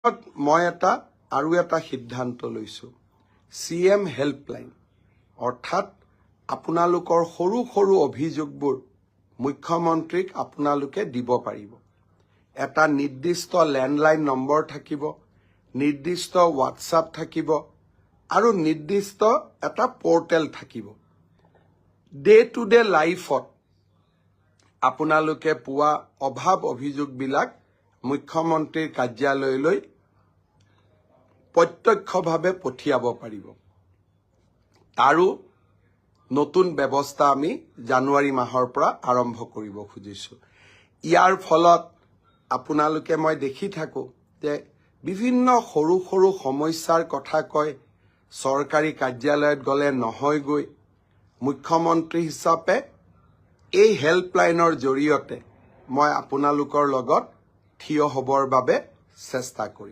মই আৰু এটা সিদ্ধান্ত লৈছো CM হেল্পলাইন অৰ্থাৎ আপোনালোকৰ সৰু সৰু অভিযোগবোৰ মুখ্যমন্ত্ৰীক আপোনালোকে দিব পাৰিব এটা নিৰ্দিষ্ট ল্যান্ডলাইন নম্বৰ থাকিব নিৰ্দিষ্ট WhatsApp থাকিব আৰু নিৰ্দিষ্ট এটা পোৰ্টেল থাকিব ডে টু ডে লাইফত আপোনালোকে পোৱা অভাৱ অভিযোগবিলাক মুখ্যমন্ত্ৰীৰ কাৰ্যালয়লৈ প্ৰত্যক্ষভাৱে পঠিয়াব পাৰিব তাৰো নতুন ব্যৱস্থা আমি জানুৱাৰী মাহৰ পৰা আৰম্ভ কৰিব খুজিছো ইয়াৰ ফলত আপোনালোকে মই দেখি থাকো যে বিভিন্ন সৰু সৰু সমস্যাৰ কথা কয় চৰকাৰী কাৰ্যালয়ত গলে নহয় গৈ মুখ্যমন্ত্ৰী হিচাপে এই হেল্পলাইনৰ জৰিয়তে মই আপোনালোকৰ লগত থিয় হ'বৰ বাবে চেষ্টা কৰিম